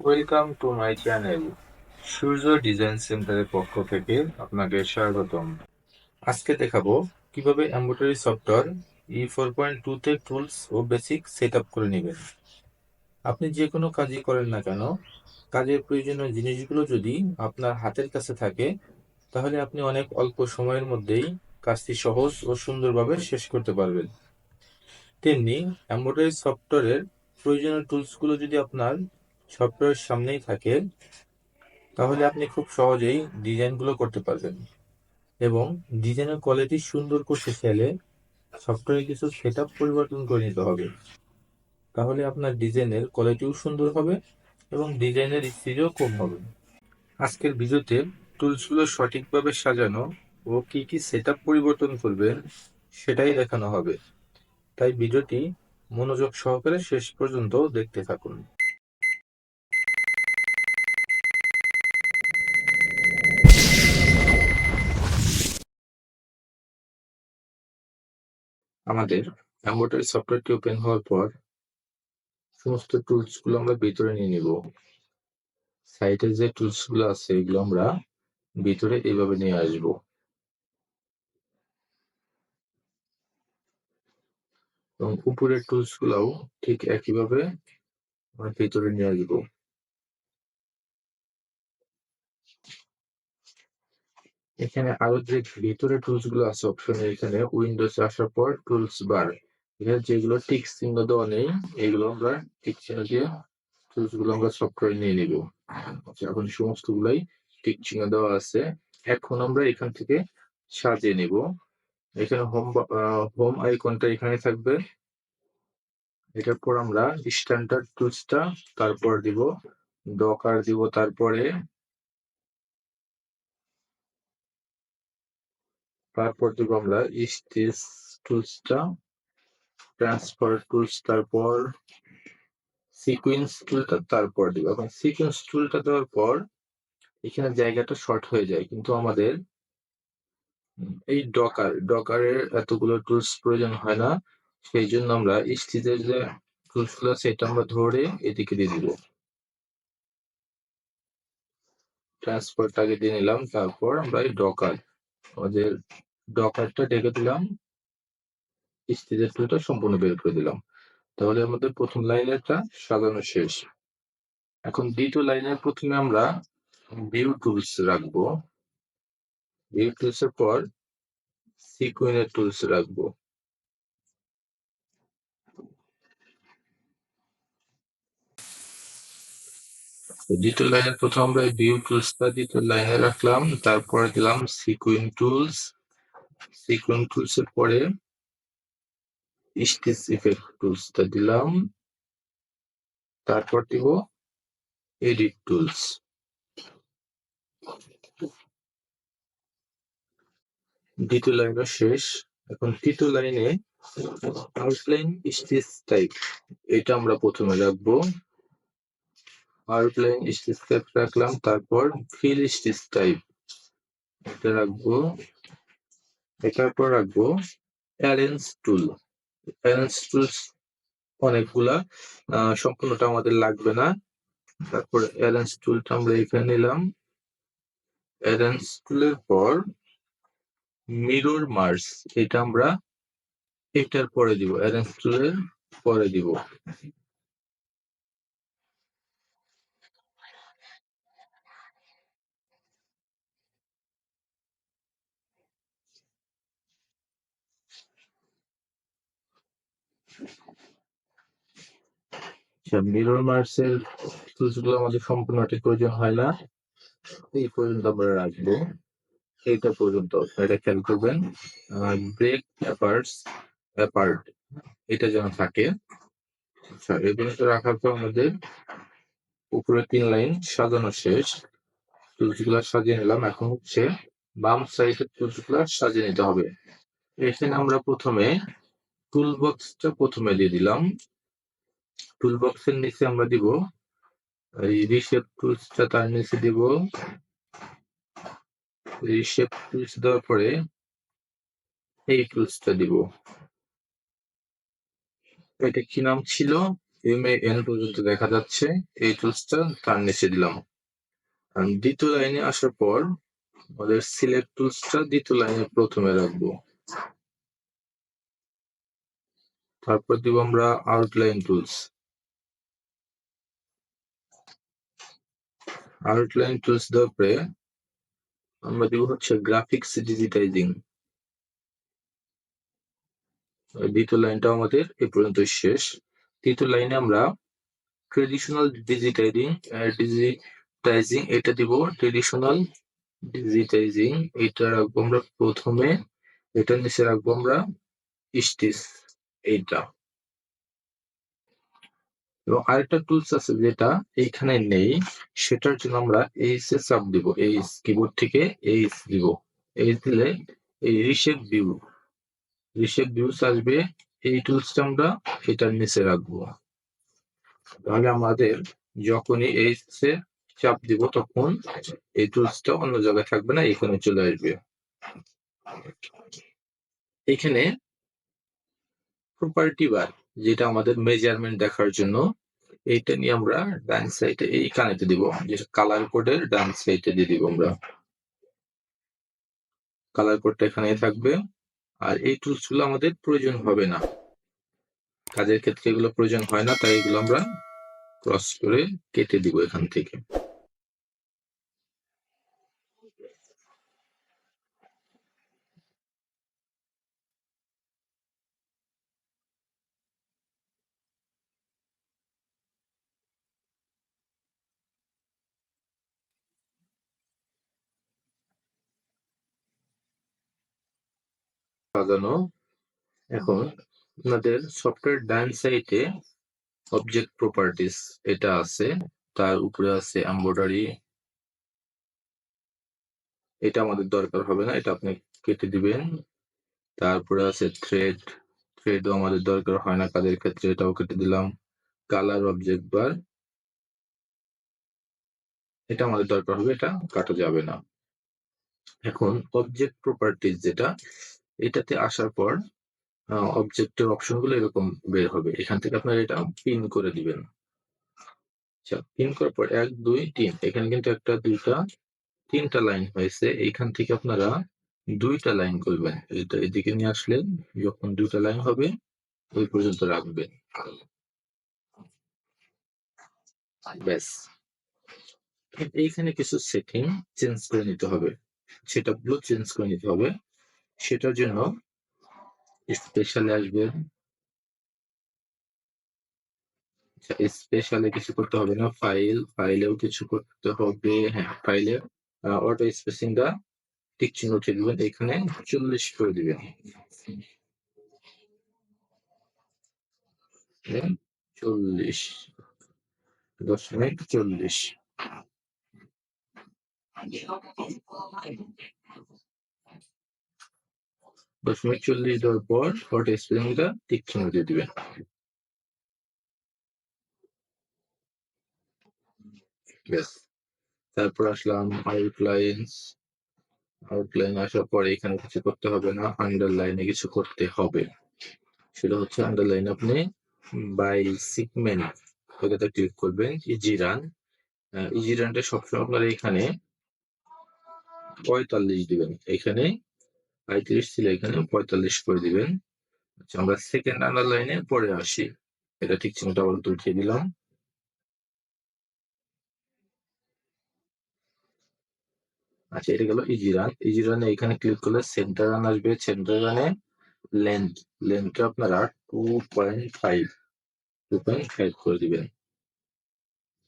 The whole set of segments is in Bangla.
Welcome to my channel Surya design সেন্টারের পক্ষ থেকে আপনাকে স্বাগতম। আজকে দেখাবো কিভাবে এমব্রয়ডারি সফটওয়্যার E4.2 তে টুলস ও বেসিক সেট আপ করে নেবেন। আপনি যে কোনো কাজই করেন না কেন, কাজের প্রয়োজনীয় জিনিসগুলো যদি আপনার হাতের কাছে থাকে, তাহলে আপনি অনেক অল্প সময়ের মধ্যেই কাজটি সহজ ও সুন্দরভাবে শেষ করতে পারবেন। তেমনি এমব্রয়ডারি সফটওয়্যারের প্রয়োজনীয় টুলসগুলো যদি আপনার সফটওয়্যারের সামনেই থাকে, তাহলে আপনি খুব সহজেই ডিজাইনগুলো করতে পারবেন। এবং ডিজাইনের কোয়ালিটি সুন্দর করতে চাইলে সফটওয়্যারে কিছু সেটআপ পরিবর্তন করে নিতে হবে, তাহলে আপনার ডিজাইনের কোয়ালিটিও সুন্দর হবে এবং ডিজাইনের স্পিডও কম হবে। আজকের ভিডিওতে টুলসগুলো সঠিকভাবে সাজানো ও কি কি সেটআপ পরিবর্তন করবেন সেটাই দেখানো হবে, তাই ভিডিওটি মনোযোগ সহকারে শেষ পর্যন্ত দেখতে থাকুন। আমাদের এমব্রয়ডারি সফটওয়্যারটি ওপেন হওয়ার পর সমস্ত টুলসগুলো আমরা ভিতরে নিয়ে নিব। সাইডে যে টুলসগুলো আছে এগুলো আমরা ভিতরে এইভাবে নিয়ে আসব এবং উপরের টুলসগুলোও ঠিক একইভাবে আমরা ভিতরে নিয়ে আসব। এখানে আরো যে ভিতরে টুলসগুলো আছে অপশনে, এখানে উইন্ডোজ আসার পর টুলস বার, এখানে যেগুলো টিক চিহ্ন দেওয়া নেই এগুলো আমরা টিক চিহ্ন দিয়ে টুলসগুলো আমরা সফটওয়্যারে নিয়ে নিব। এখন সমস্তগুলাই টিক চিহ্ন দেওয়া আছে। এখন আমরা এখান থেকে সাজিয়ে নিব। এখানে হোম আইকনটা এখানে থাকবে। এটার পর আমরা স্ট্যান্ডার্ড টুলসটা তারপর দিব, ডকার দিব, তারপর দিব আমরা স্টিচ টুলসটা, ট্রান্সফার টুলস, তারপর সিকুয়েন্স টুলটা তারপর দিব। এখন সিকুয়েন্স টুলটা দেওয়ার পর এখানে জায়গাটা শর্ট হয়ে যায়, কিন্তু আমাদের এই ডকারের এতগুলো টুলস প্রয়োজন হয় না। সেই জন্য আমরা স্টিচের যে টুলস গুলো আছে এটা আমরা ধরে এদিকে দিয়ে দিব। ট্রান্সফারটাকে দিয়ে নিলাম, তারপর আমরা এই আমাদের ডকারটা ডেকে দিলাম, স্টিচের টুলটা সম্পূর্ণ বের করে দিলাম। তাহলে আমাদের প্রথম লাইনেরটা সাজানো শেষ। এখন দ্বিতীয় লাইনের প্রথমে আমরা ভিউ টুলস রাখবো, ভিউ টুলস এর পর সিকুয়েন্সের টুলস রাখবো। দ্বিতীয় লাইনের প্রথম আমরা ভিউ টুলসটা দ্বিতীয় লাইনে রাখলাম, তারপরে দিলাম সিকুয়েন্স টুলস, সিকুয়েন্স টুলস এর পরে স্টিচ ইফেক্ট টুলসটা দিলাম, তারপর দিব এডিট টুলস। দ্বিতীয় লাইনটা শেষ। এখন তৃতীয় লাইনে আউটলাইন স্টিচ টাইপ এটা আমরা প্রথমে রাখবো। আউটলাইন স্টিচ টাইপ রাখলাম, তারপর ফিল স্টিচ টাইপ এটা রাখবো। এটার পর রাখবো অ্যারেঞ্জ টুল। অ্যারেঞ্জ টুলস অনেকগুলা, সম্পূর্ণটা আমাদের লাগবে না। তারপর অ্যারেঞ্জ টুলটা আমরা এখানে নিলাম। অ্যারেঞ্জ টুলের পর মিরর মার্জ এটা আমরা এটার পরে দিব, অ্যারেঞ্জ টুলের পরে দিব। মিরর মার্জ এর টুলস গুলো আমাদের সম্পূর্ণটি প্রয়োজন হয় না, এই পর্যন্ত আমরা রাখবো। এইটা পর্যন্ত এটা খেয়াল করবেন। ব্রেক অ্যাপার্ট এটা যেন থাকে। আচ্ছা, এই পর্যন্ত রাখার পর আমাদের উপরে 3 লাইন সাজানো শেষ। টুলস গুলা সাজিয়ে নিলাম। এখন হচ্ছে বাম সাইডের টুলস গুলা সাজিয়ে নিতে হবে। এখানে আমরা প্রথমে টুল বক্সটা প্রথমে দিয়ে দিলাম। টুল বক্সের নিচে আমরা দিব এই রিশেপ টুলসটা, তার নিচে দিব রিশেপ টুলস, দেওয়ার পরে এই টুলসটা দিব। এটা কি নাম ছিল? MAN পর্যন্ত দেখা যাচ্ছে। এই টুলসটা তার নিচে দিলাম। দ্বিতীয় লাইনে আসার পর আমাদের সিলেক্ট টুলসটা দ্বিতীয় লাইনে প্রথমে রাখবো। তারপর দিব আমরা আউটলাইন টুলস। আউটলাইন টুলস দেওয়ার পরে আমরা দিব হচ্ছে গ্রাফিক্স ডিজিটাইজিং। দ্বিতীয় লাইনটা আমাদের এই পর্যন্ত শেষ। তৃতীয় লাইনে আমরা ট্রেডিশনাল ডিজিটাইজিং এটা দিব। ট্রেডিশনাল ডিজিটাইজিং এটা রাখবো আমরা প্রথমে, এটার নিচে রাখবো আমরা স্টিচ এইটা। এবং আরেকটা টুলস আছে যেটা এইখানে নেই, সেটার জন্য আমরা এইচ এ চাপ দিব। এইচ কিবোর্ড থেকে এইচ দিব। এইচ দিলে এই রিশেপ ভিউস আসবে। এই টুলসটা আমরা এটার নিচে রাখবো। তাহলে আমাদের যখনই এইচ এ চাপ দিব তখন এই টুলসটা অন্য জায়গায় থাকবে না, এখানে চলে আসবে। এখানে প্রপার্টি বার যেটা আমাদের মেজারমেন্ট দেখার জন্য, এইটা নিয়ে আমরা ডান সাইডে এই কানেক্টে দিব, যে কালার কোডের ডান সাইডে দিয়ে দিব আমরা। কালার কোডটা এখানে থাকবে। আর এই টুলস গুলো আমাদের প্রয়োজন হবে না, কাজের ক্ষেত্রে এগুলো প্রয়োজন হয় না, তাই এগুলো আমরা ক্রস করে কেটে দিব এখান থেকে। সাজানো। এখন আপনাদের সফটওয়্যার ডান সাইডে অবজেক্ট প্রপার্টিস এটা আছে, তার উপরে আছে এমব্রয়ডারি। এটা আমাদের দরকার হবে না, এটা আপনি কেটে দিবেন। তারপরে আছে থ্রেডও আমাদের দরকার হয় না কাজের ক্ষেত্রে, এটাও কেটে দিলাম। কালার অবজেক্ট বার এটা আমাদের দরকার হবে, এটা কাটা যাবে না। এখন অবজেক্ট প্রপার্টিজ যেটা, এটাতে আসার পর অবজেক্টের অপশনগুলো এরকম বের হবে। এখান থেকে আপনারা এটা পিন করে দিবেন। আচ্ছা, পিন করার পর 1 2 3 এখানে কিন্তু একটা দুইটা তিনটা লাইন হয়েছে। এইখান থেকে আপনারা দুইটা লাইন করবেন। এটা এদিকে নিয়ে আসলেন, যখন দুইটা লাইন হবে ওই পর্যন্ত রাখবেন। ব্যাস, এইখানে কিছু সেটিং চেঞ্জ করে নিতে হবে, সেটআপগুলো চেঞ্জ করে নিতে হবে। সেটার জন্য স্পেশালে আসবেন। স্পেশালে কিছু করতে হবে না, ফাইলেও কিছু করতে হবে। হ্যাঁ, ফাইলে অটো স্পেসিংটা টিক চিহ্ন উঠিয়ে দিবেন, এখানে 40 করে দিবেন। 40.40 0.40 দেওয়ার পর অটো স্পেসিংটা টিক চিহ্ন দিয়ে দিবেন। ব্যাস, তারপর আসলাম আউটলাইন আসার পরে এখানে কিছু করতে হবে না, আন্ডারলাইনে কিছু করতে হবে। সেটা হচ্ছে আন্ডারলাইন আপনি বাই সিগমেন্ট ওটাতে ক্লিক করবেন, ইজি রানটা সবসময় আপনারা এখানে 45 দিবেন। এখানে 35 ছিল, এখানে 45 করে দিবেন। আচ্ছা, আমরা সেকেন্ড আন্ডারলাইনে পরে আসি। এটা ঠিক চিহ্নটা আবার উঠিয়ে দিলাম। আচ্ছা, এটা গেল ইজি রানে এখানে ক্লিক করলে সেন্টার রান আসবে। সেন্টার রানে লেন্থটা আপনারা 2.5 করে দিবেন।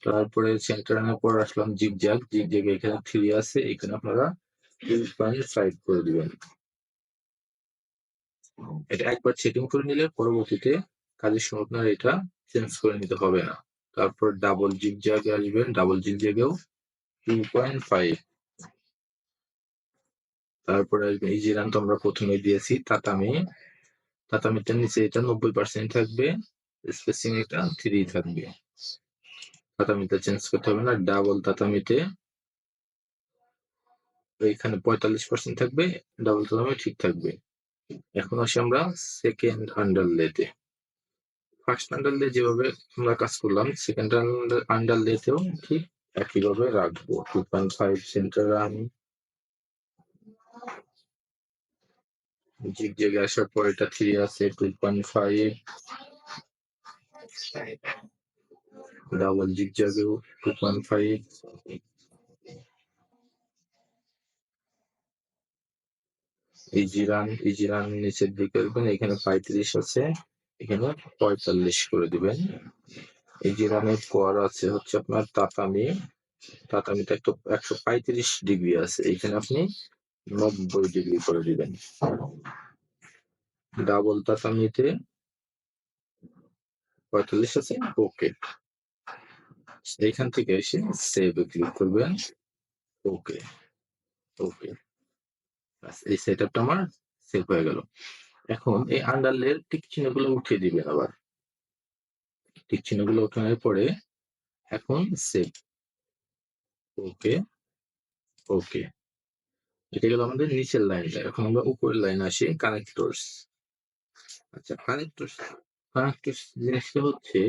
তারপরে সেন্টার রানের পর আসলাম জিগজ্যাগ এখানে 3 আছে, এখানে আপনারা 2.5 করে দিবেন। এটা একবার সেটিং করে নিলে পরবর্তীতে কাজের সময় আপনার এটা চেঞ্জ করে নিতে হবে না। তারপর ডাবল জিগজ্যাগে আসবেন, ডাবল জিগজ্যাগেও 2.5। তারপরে আসবেন ইজি রান, তো আমরা প্রথমে দিয়েছি তাতামিটার নিচে এটা 90% থাকবে, স্পেসিং এটা 3 থাকবে। তাতামিটা চেঞ্জ করতে হবে না। ডাবল তাতামিতে এখানে 45% থাকবে, ডাবল তাতামি ঠিক থাকবে। এখন আসি আমরা সেকেন্ড আন্ডারলেতে। ফার্স্ট আন্ডারলে যেভাবে আমরা কাজ করলাম, সেকেন্ড আন্ডারলেতেও ঠিক একইভাবে রাখবো। 2.5 সেন্টার আমি জিগজ্যাগে আসার পর এটা 3 আছে, 2.5 ডাবল জিগজ্যাগেও 2.5, ইজি রান নিচের দিকে আসবেন, এখানে 35 আছে, এখানে 45 করে দিবেন। ইজি রানের পর আছে হচ্ছে আপনার তাতামিটা একটু 135 ডিগ্রি আছে, এখানে আপনি 90 ডিগ্রি করে দিবেন। ডাবল তাতামিতে 45 আছে, ওকে। এইখান থেকে এসে সেভে ক্লিক করবেন, ওকে ওকে। এই সেটআপটা আমার সেভ হয়ে গেল। এখন এই আন্ডারলের টিক চিহ্নগুলো উঠিয়ে দিবেন। আবার টিক চিহ্নগুলো ওঠানোর পরে এখন সেভ, ওকে ওকে। এটা গেল আমাদের নিচের লাইনটা। এখন আমরা উপরের লাইনে আসি, কানেক্টরস। আচ্ছা, কানেক্টরস জিনিসটা হচ্ছে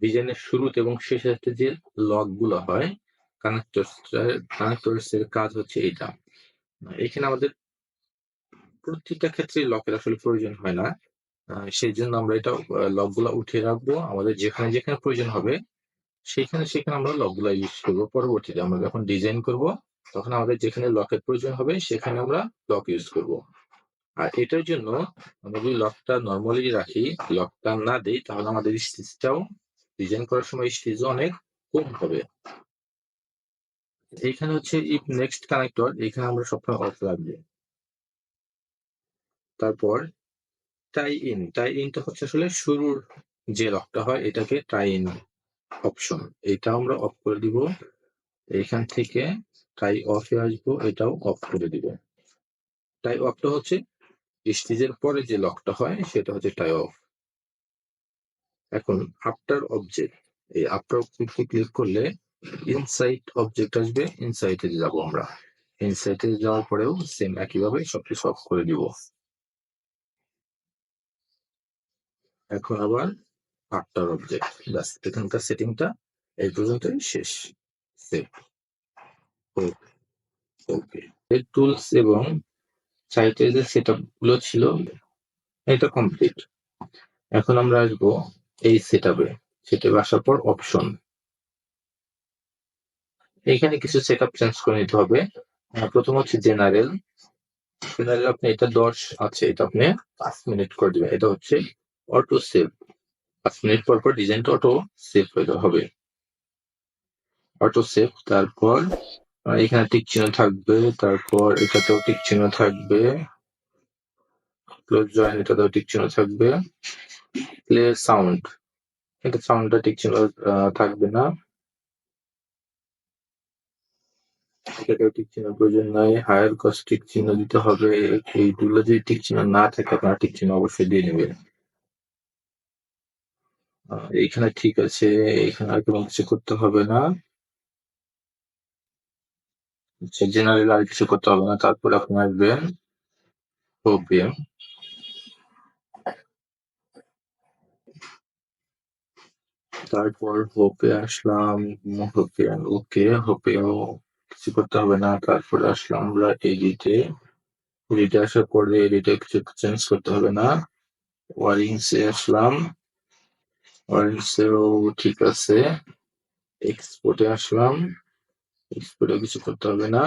ডিজাইনের শুরুতে এবং শেষের যে লক গুলো হয়, কানেক্টরস এর কাজ হচ্ছে এটা। এখানে আমাদের প্রত্যেকটা ক্ষেত্রে লকের আসলে প্রয়োজন হয় না, সেই জন্য আমরা এটা লক গুলা উঠিয়ে রাখবো। আমাদের যেখানে যেখানে প্রয়োজন হবে সেখানে সেখানে আমরা লক গুলা ইউজ করবো। পরবর্তীতে আমরা যখন ডিজাইন করব তখন আমাদের যেখানে লকের প্রয়োজন হবে সেখানে আমরা লক ইউজ করব। আর এটার জন্য আমরা যদি লকটা নর্মালি রাখি, লকটা না দিই, তাহলে আমাদের স্টিচটাও ডিজাইন করার সময় স্টিচ অনেক কম হবে। এইখানে হচ্ছে ইফ নেক্সট কানেক্টর, এখানে আমরা সবসময় অফ রাখবো। তারপর টাই ইনটা হচ্ছে আসলে শুরুর যে লকটা হয় এটাকে টাই ইন অপশন, এটা আমরা অফ করে দিব। এইখান থেকে টাই অফে আসবো, এটাও অফ করে দিব। টাই অফটা হচ্ছে স্টিচের পরে যে লকটা হয় সেটা হচ্ছে টাই অফ। এখন আফটার অবজেক্ট, এই আফটার অবজেক্টে ক্লিক করলে ইনসাইড অবজেক্ট আসবে, ইনসাইডে যাব আমরা। ইনসাইডে যাওয়ার পরেও সেম একইভাবে সবকিছু অফ করে দিব। এখন আবার আফটার অবজেক্ট, ব্যাস এখানকার সেটিংটা এই পর্যন্তই শেষ। সেভ, ওকে। টুলস এবং সাইটের যে সেটআপ গুলো ছিল এটা কমপ্লিট। এখন আমরা আসবো এই সেটআপে আসার পর অপশন, এখানে কিছু সেটআপ চেঞ্জ করে নিতে হবে। প্রথম হচ্ছে জেনারেল। আপনি এটা 10 আছে, এটা আপনি 5 মিনিট করে দিবেন। এটা হচ্ছে অটো সেভ, 5 মিনিট পর পর ডিজাইনটা অটো সেভ হয়ে হবে, অটো সেভ। তারপর এখানে টিক চিহ্ন থাকবে, তারপর এটাতেও টিক চিহ্ন থাকবে, ক্লোজ জয়েন এটাতেও টিক চিহ্ন থাকবে, প্লে সাউন্ড এটা সাউন্ডটা টিক চিহ্ন থাকবে না, এটাতেও টিক চিহ্ন প্রয়োজন নাই। হায়ার কস্ট টিক চিহ্ন দিতে হবে, এইগুলো যদি টিক চিহ্ন না থাকে আপনারা টিক চিহ্ন অবশ্যই দিয়ে নেবেন। এইখানে ঠিক আছে, এখানে আর কোনো কিছু করতে হবে না। জেনারেল আর কিছু করতে হবে না। তারপরে আপনি আসবেন ওপিএম, তারপর হোপে আসলাম, ওকে হোপেও কিছু করতে হবে না। তারপরে আসলাম আমরা এডিটে আসার পরে এডিটে কিছু চেঞ্জ করতে হবে না। ওয়ারিংসে আসলাম, ওয়ারিংসেও ঠিক আছে। এক্সপোর্টে আসলাম, এক্সপোর্টে কিছু করতে হবে না।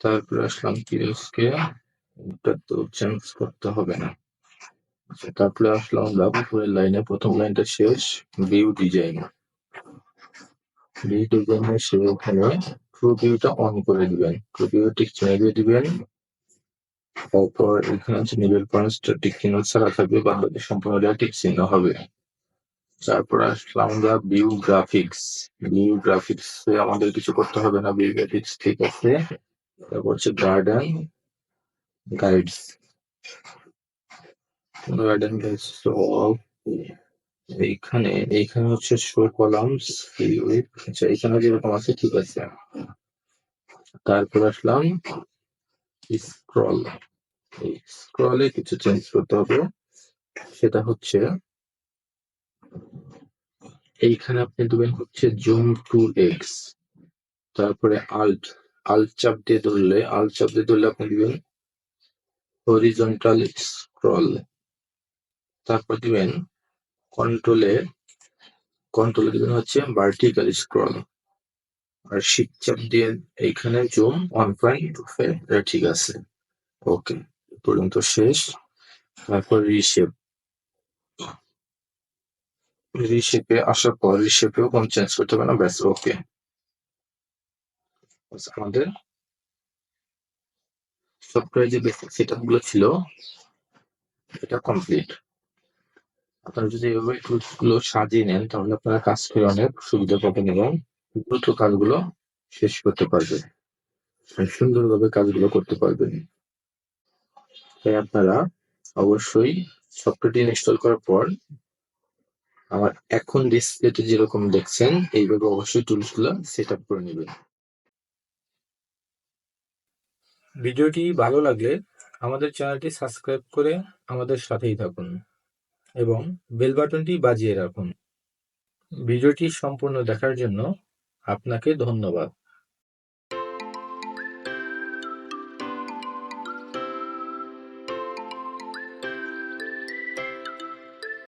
তারপরে আসলাম কিউএসকে, এটা তো চেঞ্জ করতে হবে না। তারপরে আসলাম আমরা উপরের লাইনে, প্রথম লাইনটা শেষ, ভিউ ডিজাইন। ভিউ ডিজাইনে সে ওখানে ট্রু ভিউটা অন করে দিবেন, ট্রু ভিউ টিক চিহ্ন দিয়ে দিবেন। তারপর এখানে হচ্ছে নিবেল পয়েন্টসটা টিক চিহ্ন ছাড়া থাকবে, বাকি সম্পূর্ণ টিক চিহ্ন হবে। তারপর আসলাম আমরা ভিউ গ্রাফিক্স, আমাদের কিছু করতে হবে না, ভিউ গ্রাফিক্স ঠিক আছে। তারপর হচ্ছে গাইডস এইখানে হচ্ছে শো কলামস, আচ্ছা এখানে যেরকম আছে ঠিক আছে। তারপর আসলাম স্ক্রল, এই স্ক্রলে কিছু চেঞ্জ করতে হবে। সেটা হচ্ছে এইখানে আপনি দেবেন হচ্ছে জুম টু এক্স, তারপরে আল্ট চাপ দিয়ে ধরলে আপনি দিবেন হরিজন্টাল স্ক্রল, তারপর দিবেন কন্ট্রোলে কন্ট্রোলে দিবেন হচ্ছে ভার্টিক্যাল স্ক্রল, আর শিফট চাপ দিয়ে এইখানে জুম 1.25, এটা ঠিক আছে। ওকে, পর্যন্ত শেষ। তারপর রিশেপে আসার পর রিশেপেও কোন চেঞ্জ করতে হবে না, ব্যাস। ওকে, আমাদের সফটওয়্যার যে বেসিক সেটআপ গুলো ছিল এটা কমপ্লিট। আপনারা যদি এভাবে টুলস গুলো সাজিয়ে নেন তাহলে আপনারা কাজ করে অনেক সুবিধা পাবেন এবং দ্রুত কাজগুলো শেষ করতে পারবেন, সুন্দরভাবে কাজগুলো করতে পারবেন। তাই আপনারা অবশ্যই সফটওয়্যারটি ইনস্টল করার পর আমার এখন ডিসপ্লেতে যেরকম দেখছেন এইভাবে অবশ্যই টুলস গুলো সেট আপ করে নেবেন। ভিডিওটি ভালো লাগলে আমাদের চ্যানেলটি সাবস্ক্রাইব করে আমাদের সাথেই থাকুন এবং বেল বাটনটি বাজিয়ে রাখুন। ভিডিওটি সম্পূর্ণ দেখার জন্য আপনাকে ধন্যবাদ।